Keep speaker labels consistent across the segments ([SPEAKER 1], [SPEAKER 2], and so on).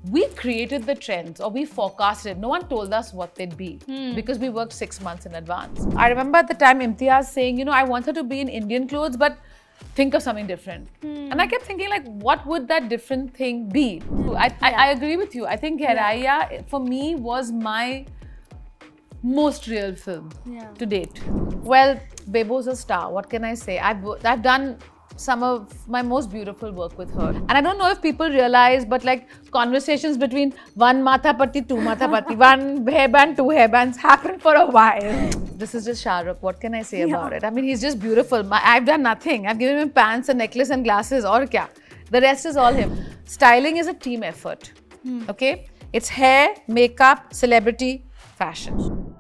[SPEAKER 1] we created the trends or we forecasted. No one told us what they'd be because we worked 6 months in advance. I remember at the time Amythhyyst saying, you know, I want her to be in Indian clothes, but think of something different. And I kept thinking, like, what would that different thing be? I agree with you. I think Gehraiyaan for me was my most real film to date. Well, Bebo's a star. What can I say? I've done some of my most beautiful work with her. And I don't know if people realize, but like conversations between one matha patti, two matha patti, one hairband, two hairbands happen for a while. This is just Shah Rukh. What can I say about it? I mean, he's just beautiful. I've done nothing. I've given him pants, a necklace and glasses, or kya. The rest is all him. Styling is a team effort, okay? It's hair, makeup, celebrity, fashion.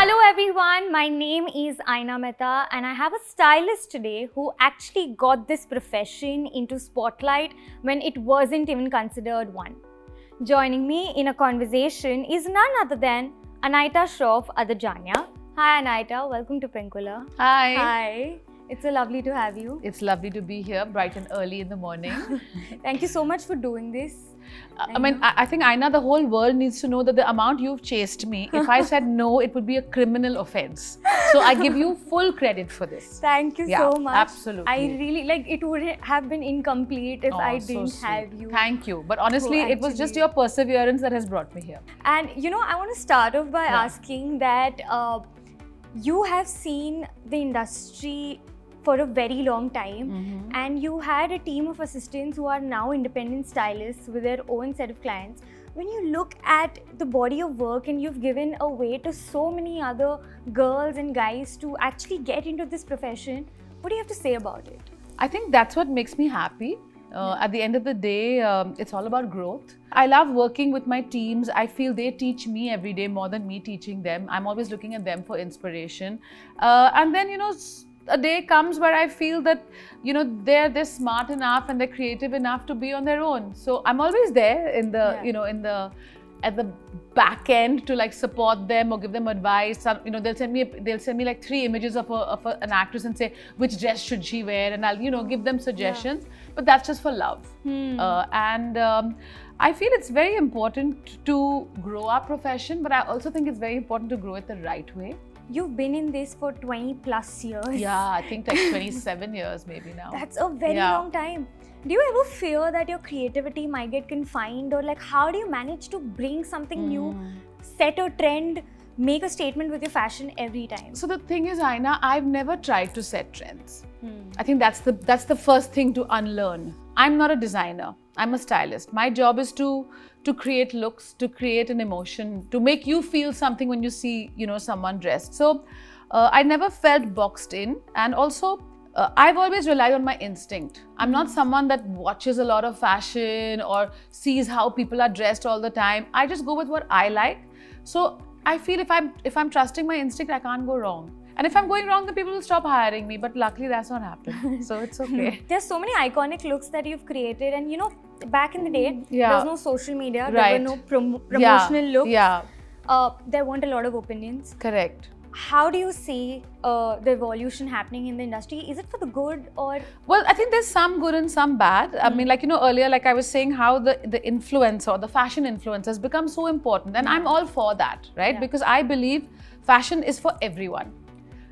[SPEAKER 2] Hello everyone, my name is Anaita and I have a stylist today who actually got this profession into spotlight when it wasn't even considered one. Joining me in a conversation is none other than Anaita Shroff Adajanya. Hi Anaita, welcome to Pinkvilla.
[SPEAKER 1] Hi.
[SPEAKER 2] Hi. It's so lovely to have you.
[SPEAKER 1] It's lovely to be here bright and early in the morning.
[SPEAKER 2] Thank you so much for doing this.
[SPEAKER 1] I think, Aina, the whole world needs to know that the amount you've chased me, if I said no, it would be a criminal offense. So I give you full credit for this.
[SPEAKER 2] Thank you so much.
[SPEAKER 1] Absolutely.
[SPEAKER 2] I really, like, it would have been incomplete if I didn't have you.
[SPEAKER 1] Thank you. But honestly, it was just your perseverance that has brought me here.
[SPEAKER 2] And you know, I want to start off by asking that you have seen the industry for a very long time and you had a team of assistants who are now independent stylists with their own set of clients. When you look at the body of work and you've given a way to so many other girls and guys to actually get into this profession, what do you have to say about it?
[SPEAKER 1] I think that's what makes me happy. At the end of the day, it's all about growth. I love working with my teams. I feel they teach me every day more than me teaching them. I'm always looking at them for inspiration. And then, you know, a day comes where I feel that, you know, they're smart enough and they're creative enough to be on their own. So I'm always there in the, you know, at the back end to like support them or give them advice. You know, they'll send me like 3 images of an actress and say, which dress should she wear? And I'll, you know, give them suggestions. But that's just for love. I feel it's very important to grow our profession, but I also think it's very important to grow it the right way.
[SPEAKER 2] You've been in this for 20 plus years.
[SPEAKER 1] Yeah, I think like 27 years maybe now.
[SPEAKER 2] That's a very long time. Do you ever fear that your creativity might get confined, or like how do you manage to bring something new, set a trend, make a statement with your fashion every time? So
[SPEAKER 1] the thing is, Aina, I've never tried to set trends. I think that's the first thing to unlearn. I'm not a designer. I'm a stylist. My job is to create looks, to create an emotion, to make you feel something when you see, you know, someone dressed. So I never felt boxed in, and also I've always relied on my instinct. I'm not someone that watches a lot of fashion or sees how people are dressed all the time. I just go with what I like. So I feel if I'm trusting my instinct, I can't go wrong. And if I'm going wrong, then people will stop hiring me. But luckily, that's not happened. So it's okay.
[SPEAKER 2] There's so many iconic looks that you've created. And you know, back in the day, there was no social media. There were no promotional looks. There weren't a lot of opinions.
[SPEAKER 1] Correct.
[SPEAKER 2] How do you see the evolution happening in the industry? Is it for the good or?
[SPEAKER 1] Well, I think there's some good and some bad. I mean, like, you know, earlier, like I was saying, how the influencer, the fashion influence has become so important. And I'm all for that, right? Because I believe fashion is for everyone.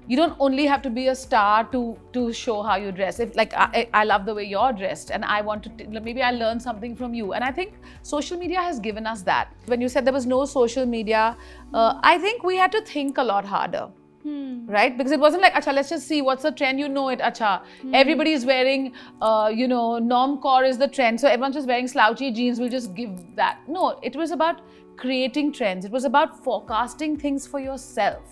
[SPEAKER 1] You don't only have to be a star to show how you dress. If like I love the way you're dressed and I want to, maybe I learn something from you. And I think social media has given us that. When you said there was no social media, I think we had to think a lot harder. Right? Because it wasn't like, acha, let's just see what's the trend, you know it, acha. Everybody is wearing, you know, normcore is the trend. So everyone's just wearing slouchy jeans, we'll just give that. No, it was about creating trends. It was about forecasting things for yourself.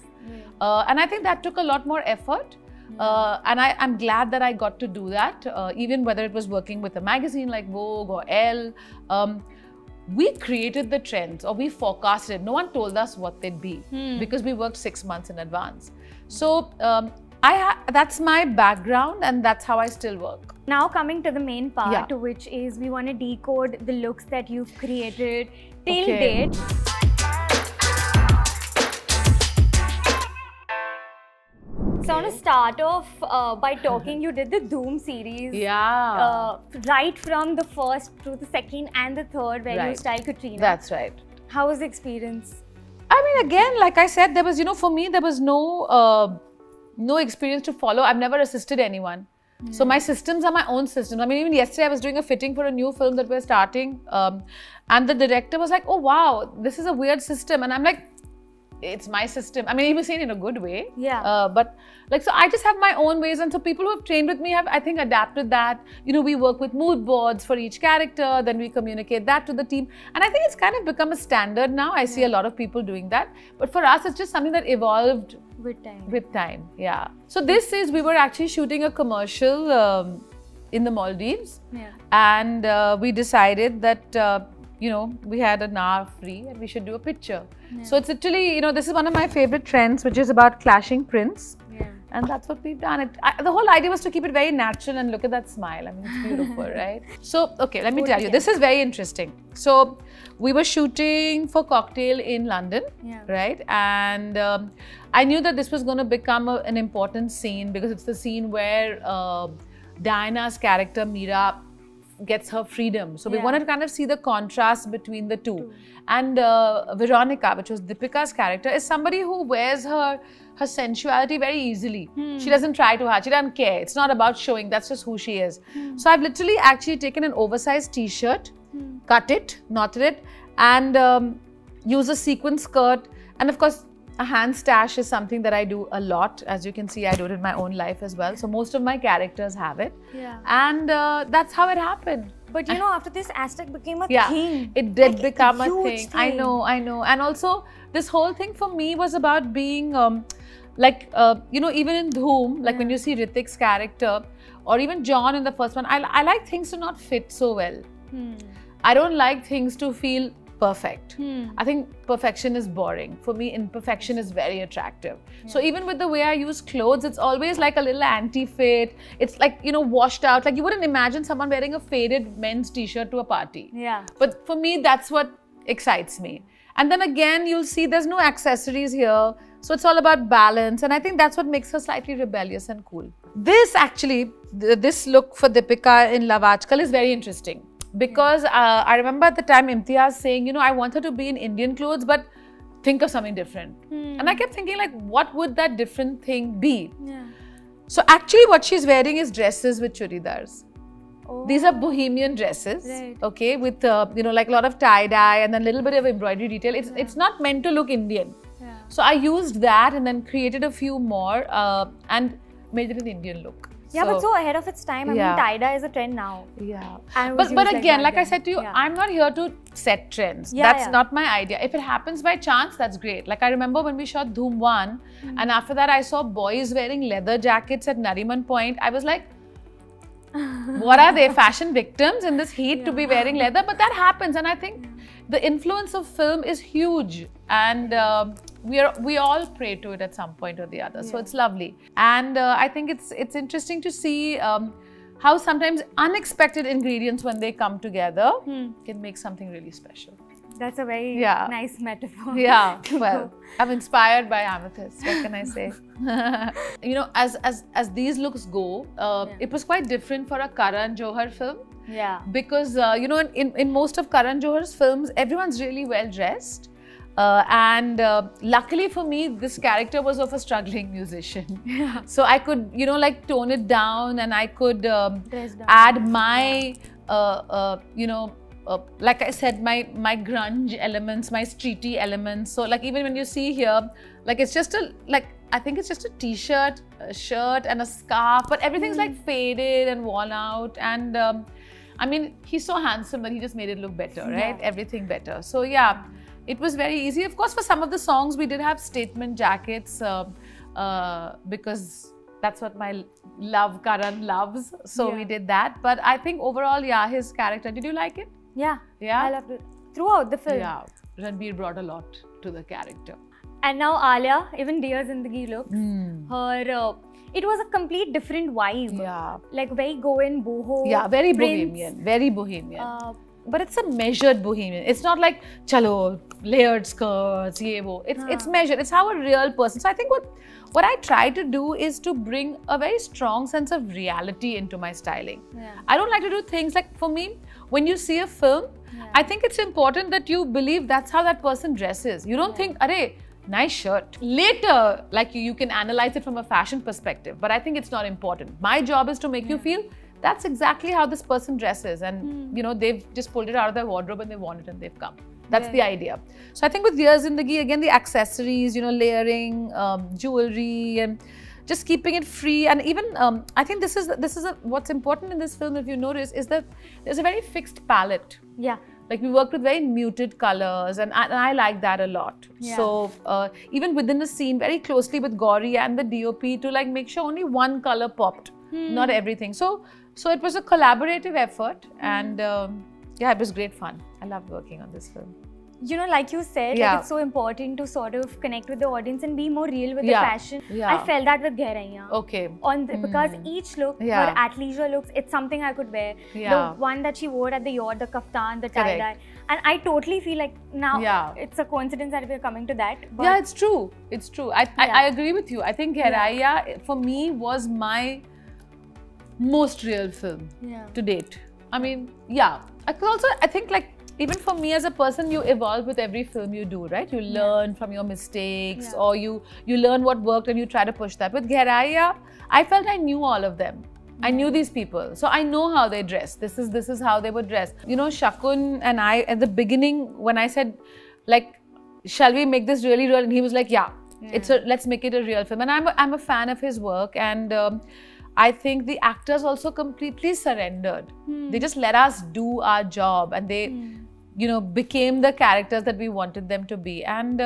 [SPEAKER 1] And I think that took a lot more effort. And I'm glad that I got to do that, even whether it was working with a magazine like Vogue or Elle. We created the trends or we forecasted. No one told us what they'd be because we worked 6 months in advance. So that's my background and that's how I still work.
[SPEAKER 2] Now coming to the main part, which is we want to decode the looks that you've created till date. So I want to start off by talking. You did the Doom series.
[SPEAKER 1] Yeah.
[SPEAKER 2] Right from the first to the second and the third, where you styled Katrina.
[SPEAKER 1] That's right.
[SPEAKER 2] How was the experience?
[SPEAKER 1] I mean, again, like I said, there was, for me, there was no experience to follow. I've never assisted anyone. So my systems are my own systems. I mean, even yesterday I was doing a fitting for a new film that we're starting, and the director was like, "Oh wow, this is a weird system," and I'm like, "It's my system." I mean, he was saying in a good way.
[SPEAKER 2] Yeah.
[SPEAKER 1] But like, so I just have my own ways, and so people who have trained with me have, I think, adapted that. We work with mood boards for each character, then we communicate that to the team, and I think it's kind of become a standard now. I see a lot of people doing that, but for us, it's just something that evolved with time. Yeah. So this is, we were actually shooting a commercial in the Maldives, and we decided that we had an hour free and we should do a picture. So it's literally, this is one of my favorite trends, which is about clashing prints. And that's what we've done. The whole idea was to keep it very natural, and look at that smile. I mean, it's beautiful, right? So, okay, let me tell you, this is very interesting. So, we were shooting for Cocktail in London, right? And I knew that this was going to become an important scene, because it's the scene where Diana's character, Meera, gets her freedom. So we wanted to kind of see the contrast between the two. And Veronica, which was Deepika's character, is somebody who wears her sensuality very easily. She doesn't try too hard. She doesn't care. It's not about showing. That's just who she is. So I've literally actually taken an oversized t-shirt, cut it, knotted it, and use a sequin skirt. And of course, a hand stash is something that I do a lot. As you can see, I do it in my own life as well. So most of my characters have it. And that's how it happened.
[SPEAKER 2] But after this, Aztec became a thing.
[SPEAKER 1] It did become a
[SPEAKER 2] thing.
[SPEAKER 1] I know. And also, this whole thing for me was about being, even in Dhoom, like when you see Hrithik's character, or even John in the first one, I like things to not fit so well. I don't like things to feel perfect. I think perfection is boring. For me, imperfection is very attractive. So even with the way I use clothes, it's always like a little anti-fit. It's like, washed out. Like you wouldn't imagine someone wearing a faded men's t-shirt to a party. But for me, that's what excites me. And then again, you'll see there's no accessories here. So it's all about balance. And I think that's what makes her slightly rebellious and cool. This actually, this look for Deepika in Love Aaj Kal is very interesting. Because I remember at the time Amythhyyst saying, I want her to be in Indian clothes, but think of something different. And I kept thinking, like, what would that different thing be? So actually what she's wearing is dresses with churidars. These are bohemian dresses, okay, with, like a lot of tie-dye and then a little bit of embroidery detail. It's not meant to look Indian. So I used that and then created a few more and made it an Indian look.
[SPEAKER 2] Yeah, but so ahead of its time. I mean, tie-dye is a trend now.
[SPEAKER 1] But again, like I said to you, I'm not here to set trends. That's not my idea. If it happens by chance, that's great. Like I remember when we shot Dhoom 1, and after that I saw boys wearing leather jackets at Nariman Point. I was like, what are they, fashion victims in this heat to be wearing leather? But that happens, and I think the influence of film is huge, and we all pray to it at some point or the other. So it's lovely, and I think it's interesting to see how sometimes unexpected ingredients, when they come together, can make something really special.
[SPEAKER 2] That's a very nice metaphor.
[SPEAKER 1] Well, I'm inspired by Amythhyyst. What can I say? As these looks go, it was quite different for a Karan Johar film. Because in most of Karan Johar's films, everyone's really well dressed. And luckily for me, this character was of a struggling musician. So I could, like tone it down, and I could add my, like I said, my grunge elements, my streety elements. So like even when you see here, like it's just I think it's just a t-shirt, a shirt and a scarf, but everything's like faded and worn out. And I mean, he's so handsome that he just made it look better, right? Everything better. So yeah, it was very easy. Of course, for some of the songs, we did have statement jackets because that's what my Karan loves. So we did that. But I think overall, his character, did you like it?
[SPEAKER 2] Yeah. I loved it. Throughout the film.
[SPEAKER 1] Yeah. Ranbir brought a lot to the character.
[SPEAKER 2] And now Alia, even Dear Zindagi looks, her, it was a complete different vibe. Like very Goan, Boho.
[SPEAKER 1] Yeah, very Prince. Bohemian, very bohemian. but it's a measured bohemian. It's not like, chalo, layered skirts, ye wo. It's measured. It's how a real person. So I think what I try to do is to bring a very strong sense of reality into my styling. I don't like to do things like, for me, when you see a film, I think it's important that you believe that's how that person dresses. You don't think, arey, nice shirt. Later, like you can analyze it from a fashion perspective, but I think it's not important. My job is to make you feel that's exactly how this person dresses, and you know, they've just pulled it out of their wardrobe and they want it and they've come. That's the idea. So I think with Year Zindagi, again, the accessories, you know, layering, jewelry, and just keeping it free. And even I think this is what's important in this film, if you notice, is that there's a very fixed palette. Like we worked with very muted colors, and I like that a lot. So even within the scene, very closely with Gauri and the DOP to like make sure only one color popped, not everything. So it was a collaborative effort, and yeah, it was great fun. I loved working on this film.
[SPEAKER 2] You know, like you said, like it's so important to sort of connect with the audience and be more real with the fashion. I felt that with Gehraiyaan. Because each look, her athleisure looks, it's something I could wear. The one that she wore at the yacht, the kaftan, the tie-dye. And I totally feel like now it's a coincidence that we're coming to that. But
[SPEAKER 1] yeah, it's true. It's true. I agree with you. I think Gehraiyaan, for me, was my most real film to date. I mean, I think like, even for me as a person, you evolve with every film you do, right? You learn from your mistakes, or you learn what worked and you try to push that. With Gehraiyaan, I felt I knew all of them. I knew these people. So I know how they dress. This is how they would dress. You know, Shakun and I, at the beginning, when I said, like, shall we make this really real? And he was like, let's make it a real film. And I'm a fan of his work. And I think the actors also completely surrendered. They just let us do our job, and they, you know, became the characters that we wanted them to be. And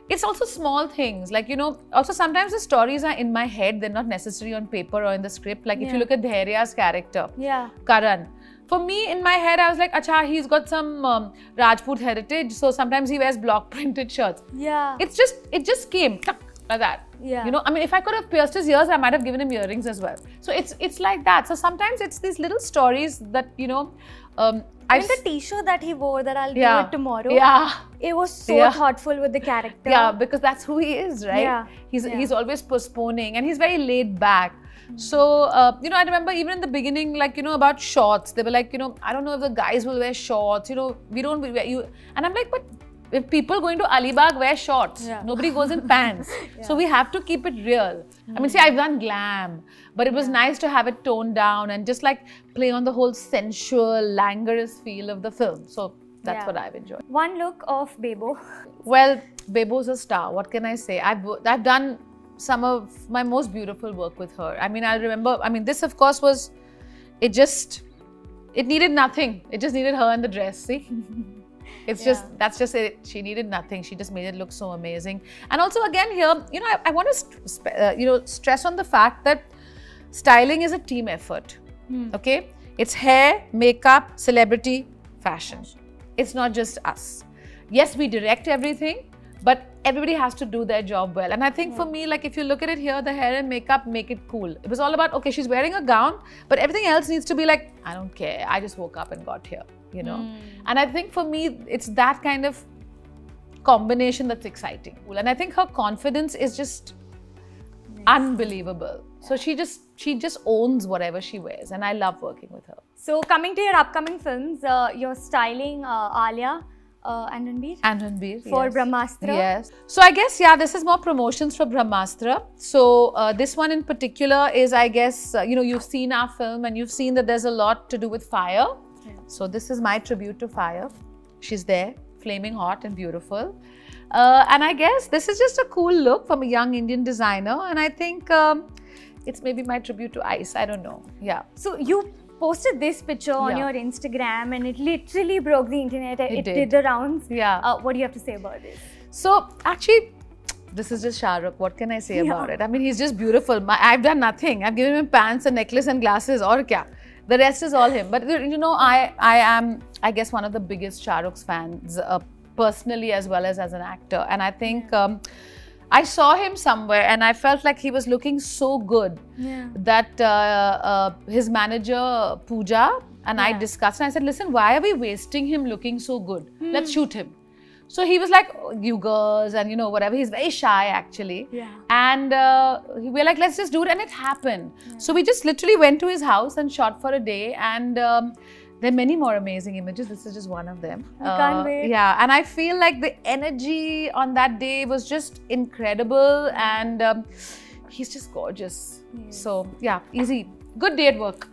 [SPEAKER 1] it's also small things, like, you know, also sometimes the stories are in my head, they're not necessarily on paper or in the script. Like if you look at Dheirya's character, Karan, for me, in my head, I was like, acha, he's got some Rajput heritage, so sometimes he wears block printed shirts. It just came like that. You know, I mean, if I could have pierced his ears, I might have given him earrings as well. So it's like that. So sometimes it's these little stories that, you know,
[SPEAKER 2] I mean, the t-shirt that he wore, that I'll do it tomorrow. It was so thoughtful with the character.
[SPEAKER 1] Because that's who he is, right? He's always postponing, and he's very laid back. So, you know, I remember even in the beginning, like, you know, about shorts, they were like, you know, I don't know if the guys will wear shorts, you know, we don't wear you. And I'm like, but if people going to Alibag wear shorts, nobody goes in pants. So we have to keep it real. I mean, see, I've done glam, but it was nice to have it toned down and just like play on the whole sensual, languorous feel of the film. So that's what I've enjoyed.
[SPEAKER 2] One look of Bebo.
[SPEAKER 1] Well, Bebo's a star. What can I say? I've done some of my most beautiful work with her. I mean, I remember, I mean, this of course was, it needed nothing. It just needed her and the dress, see? It's just, that's just it. She needed nothing. She just made it look so amazing. And also again here, you know, I want to, you know, stress on the fact that styling is a team effort, okay? It's hair, makeup, celebrity, fashion. It's not just us. Yes, we direct everything, but everybody has to do their job well. And I think for me, like if you look at it here, the hair and makeup make it cool. It was all about, okay, she's wearing a gown, but everything else needs to be like, I don't care. I just woke up and got here, you know? And I think for me, it's that kind of combination that's exciting. And I think her confidence is just unbelievable. So she just owns whatever she wears, and I love working with her.
[SPEAKER 2] So coming to your upcoming films, you're styling Alia and Ranbir?
[SPEAKER 1] And Ranbir,
[SPEAKER 2] for Brahmastra?
[SPEAKER 1] Yes. So I guess, yeah, this is more promotions for Brahmastra. So this one in particular is, I guess, you know, you've seen our film and you've seen that there's a lot to do with fire. So this is my tribute to fire. She's there, flaming hot and beautiful. And I guess this is just a cool look from a young Indian designer. And I think it's maybe my tribute to ice. I don't know. Yeah.
[SPEAKER 2] So you posted this picture on your Instagram and it literally broke the internet. It did the rounds. What do you have to say about this?
[SPEAKER 1] So actually, this is just Shah Rukh. What can I say about it? I mean, he's just beautiful. I've done nothing. I've given him pants, a necklace and glasses. Aur kya? The rest is all him. But you know, I am, I guess, one of the biggest Shah Rukh's fans, personally as well as an actor. And I think I saw him somewhere and I felt like he was looking so good that his manager Pooja and I discussed, and I said, listen, why are we wasting him looking so good? Let's shoot him. So he was like, oh, you girls, and you know, whatever. He's very shy actually.
[SPEAKER 2] Yeah.
[SPEAKER 1] And we were like, let's just do it, and it happened. Yeah. So we just literally went to his house and shot for a day, and there are many more amazing images. This is just one of them.
[SPEAKER 2] I can't wait.
[SPEAKER 1] Yeah, and I feel like the energy on that day was just incredible, and he's just gorgeous. Yes. So yeah, easy. Good day at work.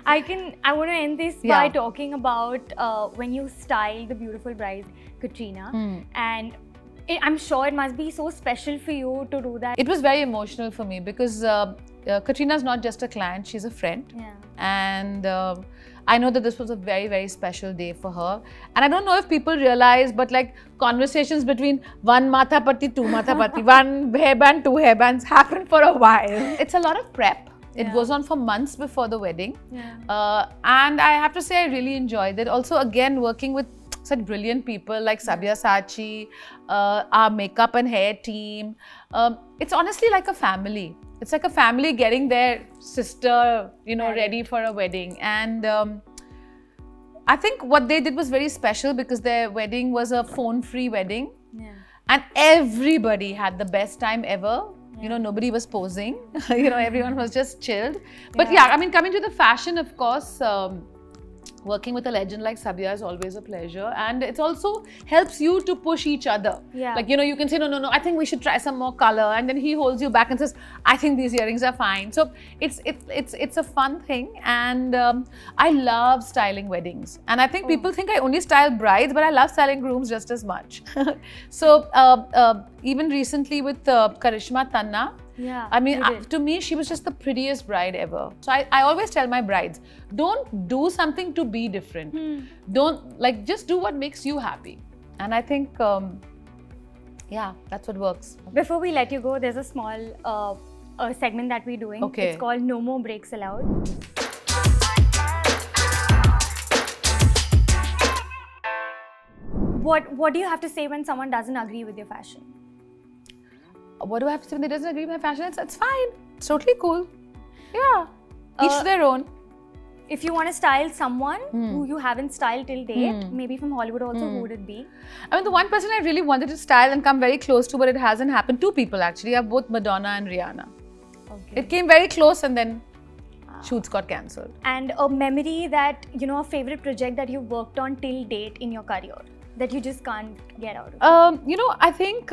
[SPEAKER 2] I want to end this by talking about when you styled the beautiful bride, Katrina. And I'm sure it must be so special for you to do that.
[SPEAKER 1] It was very emotional for me because Katrina's not just a client, she's a friend. Yeah. And I know that this was a very, very special day for her. And I don't know if people realize, but like conversations between one matha patti, two matha patti, one hairband, two hairbands happen for a while. It's a lot of prep. It goes on for months before the wedding. Yeah. And I have to say, I really enjoyed it. Also, again, working with such brilliant people like Sabyasachi, our makeup and hair team. It's honestly like a family. It's like a family getting their sister, you know, ready for a wedding. And I think what they did was very special because their wedding was a phone-free wedding. Yeah. And everybody had the best time ever. You know, nobody was posing. You know, everyone was just chilled. But yeah, I mean, coming to the fashion, of course, working with a legend like Sabya is always a pleasure, and it also helps you to push each other. Yeah. Like, you know, you can say, no, I think we should try some more color, and then he holds you back and says, I think these earrings are fine. So it's a fun thing, and I love styling weddings. And I think people think I only style brides, but I love styling grooms just as much. So even recently with Karishma Tanna, I mean, to me, she was just the prettiest bride ever. So I always tell my brides, don't do something to be different. Don't, like, just do what makes you happy. And I think, yeah, that's what works.
[SPEAKER 2] Before we let you go, there's a small segment that we're doing. Okay. It's called No More Breaks Allowed. What do you have to say when someone doesn't agree with your fashion?
[SPEAKER 1] What do I have to say when they doesn't agree with my fashion? It's fine. It's totally cool. Yeah. Each to their own.
[SPEAKER 2] If you want to style someone who you haven't styled till date, maybe from Hollywood also, who would it be?
[SPEAKER 1] I mean, the one person I really wanted to style and come very close to, but it hasn't happened. Two people actually are both Madonna and Rihanna. Okay. It came very close and then shoots got cancelled. And
[SPEAKER 2] a memory that, you know, a favorite project that you worked on till date in your career that you just can't get out of?
[SPEAKER 1] You know, I think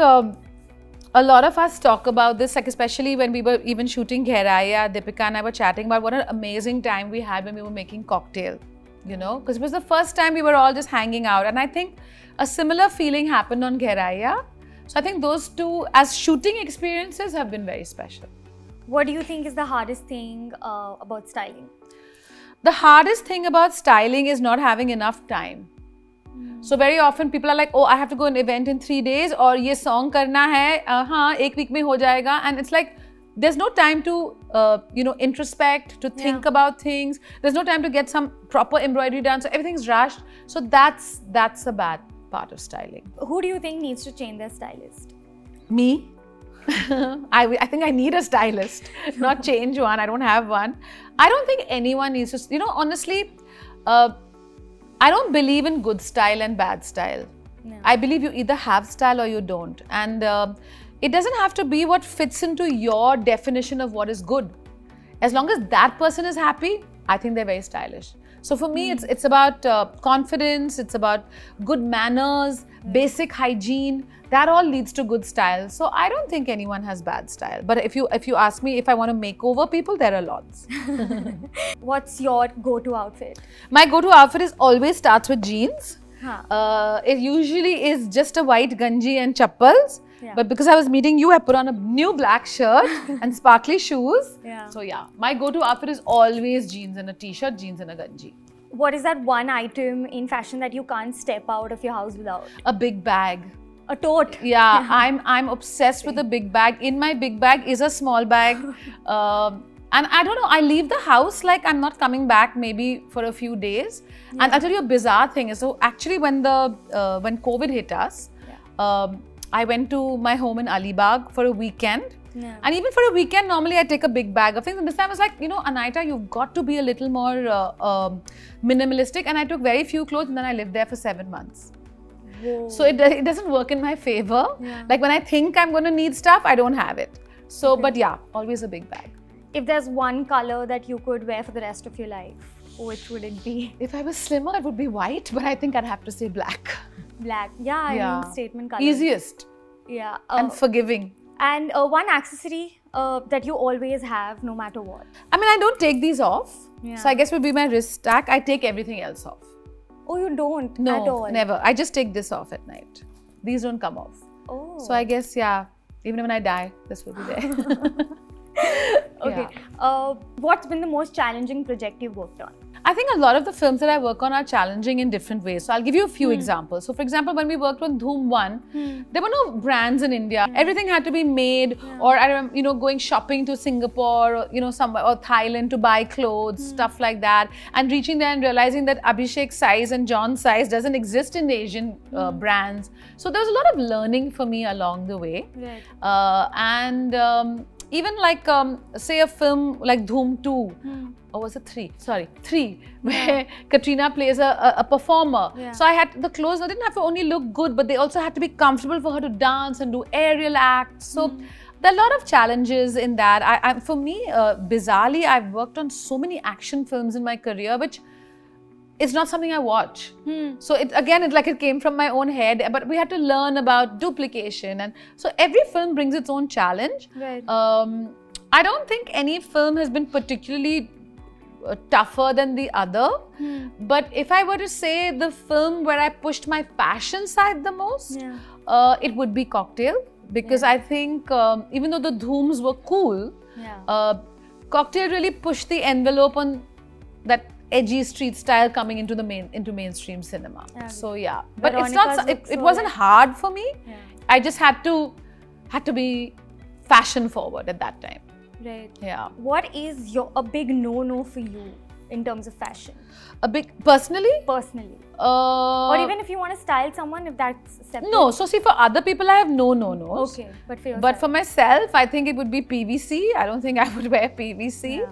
[SPEAKER 1] a lot of us talk about this, like especially when we were even shooting Gehraiyaan, Deepika and I were chatting about what an amazing time we had when we were making Cocktail, you know, because it was the first time we were all just hanging out. And I think a similar feeling happened on Gehraiyaan. So I think those two as shooting experiences have been very special.
[SPEAKER 2] What do you think is the hardest thing about styling?
[SPEAKER 1] The hardest thing about styling is not having enough time. So very often people are like, oh, I have to go an event in 3 days, or ye song karna hai, haan, ek week mein ho jayega. And it's like, there's no time to, you know, introspect, to think about things. There's no time to get some proper embroidery done. So everything's rushed. So that's a bad part of styling.
[SPEAKER 2] Who do you think needs to change their stylist?
[SPEAKER 1] Me. I think I need a stylist, not change one. I don't have one. I don't think anyone needs to, you know, honestly, I don't believe in good style and bad style. No. I believe you either have style or you don't. And it doesn't have to be what fits into your definition of what is good. As long as that person is happy, I think they're very stylish. So for me, it's about confidence, it's about good manners, basic hygiene. That all leads to good style. So I don't think anyone has bad style. But if you ask me if I want to make over people, there are lots.
[SPEAKER 2] What's your go-to outfit?
[SPEAKER 1] My go-to outfit is always starts with jeans. It usually is just a white ganji and chappals. Yeah. But because I was meeting you, I put on a new black shirt and sparkly shoes. Yeah. So yeah, my go-to outfit is always jeans and a t-shirt, jeans and a ganji.
[SPEAKER 2] What is that one item in fashion that you can't step out of your house without?
[SPEAKER 1] A big bag.
[SPEAKER 2] A tote.
[SPEAKER 1] Yeah, I'm obsessed with a big bag. In my big bag is a small bag. And I don't know, I leave the house like I'm not coming back maybe for a few days. Yeah. And I'll tell you a bizarre thing. So actually when COVID hit us, I went to my home in Alibag for a weekend.
[SPEAKER 2] Yeah.
[SPEAKER 1] And even for a weekend, normally I take a big bag of things. And this time I was like, you know, Anaita, you've got to be a little more minimalistic. And I took very few clothes and then I lived there for 7 months.
[SPEAKER 2] Whoa.
[SPEAKER 1] So it doesn't work in my favor.
[SPEAKER 2] Yeah.
[SPEAKER 1] Like when I think I'm going to need stuff, I don't have it. So, but yeah, always a big bag.
[SPEAKER 2] If there's one color that you could wear for the rest of your life, which would it be?
[SPEAKER 1] If I was slimmer, it would be white, but I think I'd have to say black.
[SPEAKER 2] Black. Yeah, I mean statement color.
[SPEAKER 1] Easiest.
[SPEAKER 2] Yeah.
[SPEAKER 1] And forgiving.
[SPEAKER 2] And one accessory that you always have, no matter what.
[SPEAKER 1] I mean, I don't take these off.
[SPEAKER 2] Yeah.
[SPEAKER 1] So I guess it would be my wrist stack. I take everything else off.
[SPEAKER 2] Oh, you don't?
[SPEAKER 1] No,
[SPEAKER 2] at all?
[SPEAKER 1] Never. I just take this off at night. These don't come off.
[SPEAKER 2] Oh.
[SPEAKER 1] So I guess, yeah, even when I die, this will be there.
[SPEAKER 2] Okay.
[SPEAKER 1] Yeah.
[SPEAKER 2] What's been the most challenging project you've worked on?
[SPEAKER 1] I think a lot of the films that I work on are challenging in different ways. So I'll give you a few examples. So for example, when we worked on Dhoom 1, there were no brands in India. Everything had to be made, or I remember, you know, going shopping to Singapore, or, you know, somewhere, or Thailand to buy clothes, stuff like that. And reaching there and realizing that Abhishek's size and John's size doesn't exist in the Asian brands. So there was a lot of learning for me along the way.
[SPEAKER 2] Right.
[SPEAKER 1] Even like, say a film like Dhoom 2, or was it 3? Sorry, 3, where Katrina plays a performer.
[SPEAKER 2] Yeah.
[SPEAKER 1] So I had, the clothes didn't have to only look good, but they also had to be comfortable for her to dance and do aerial acts. So there are a lot of challenges in that. For me, bizarrely, I've worked on so many action films in my career, which it's not something I watch. So it came from my own head, but we had to learn about duplication. And so every film brings its own challenge.
[SPEAKER 2] Right.
[SPEAKER 1] I don't think any film has been particularly tougher than the other. But if I were to say the film where I pushed my fashion side the most, it would be Cocktail. Because I think even though the Dhooms were cool, Cocktail really pushed the envelope on that edgy street style coming into mainstream cinema. So yeah, but it wasn't hard for me. I just had to be fashion forward at that time.
[SPEAKER 2] Right.
[SPEAKER 1] Yeah.
[SPEAKER 2] What is a big no-no for you in terms of fashion?
[SPEAKER 1] Personally?
[SPEAKER 2] Personally. Or even if you want to style someone, if that's separate.
[SPEAKER 1] No. So see, for other people, I have no no-nos.
[SPEAKER 2] Okay. But for yourself?
[SPEAKER 1] But for myself, I think it would be PVC. I don't think I would wear PVC.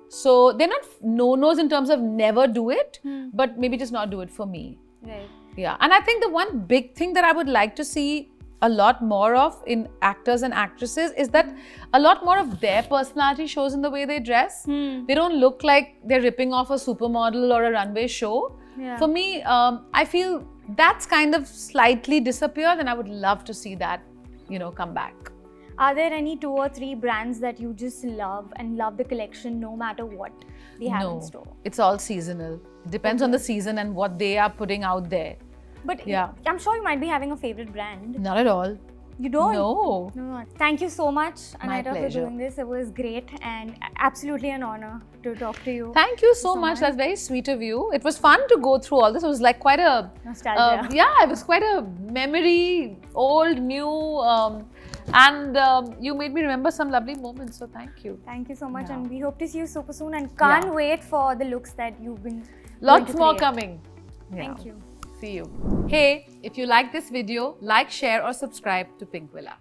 [SPEAKER 1] So they're not no-nos in terms of never do it, but maybe just not do it for me.
[SPEAKER 2] Right.
[SPEAKER 1] Yeah. And I think the one big thing that I would like to see a lot more of in actors and actresses is that a lot more of their personality shows in the way they dress. They don't look like they're ripping off a supermodel or a runway show.
[SPEAKER 2] Yeah.
[SPEAKER 1] For me, I feel that's kind of slightly disappeared, and I would love to see that, you know, come back.
[SPEAKER 2] Are there any 2 or 3 brands that you just love and love the collection no matter what they have in store?
[SPEAKER 1] It's all seasonal. It depends on the season and what they are putting out there.
[SPEAKER 2] But yeah, I'm sure you might be having a favorite brand.
[SPEAKER 1] Not at all.
[SPEAKER 2] You don't?
[SPEAKER 1] No.
[SPEAKER 2] No. Thank you so much, Anaita, for
[SPEAKER 1] pleasure.
[SPEAKER 2] doing this. It was great and absolutely an honor to talk to you.
[SPEAKER 1] Thank you so much. That's very sweet of you. It was fun to go through all this. It was like quite a...
[SPEAKER 2] nostalgia.
[SPEAKER 1] Yeah, it was quite a memory, old, new, and you made me remember some lovely moments. So thank you.
[SPEAKER 2] Thank you so much, and we hope to see you super soon, and can't wait for the looks that you've been
[SPEAKER 1] Lots more coming.
[SPEAKER 2] Thank you.
[SPEAKER 1] See you. Hey, if you like this video, like, share or subscribe to Pinkvilla.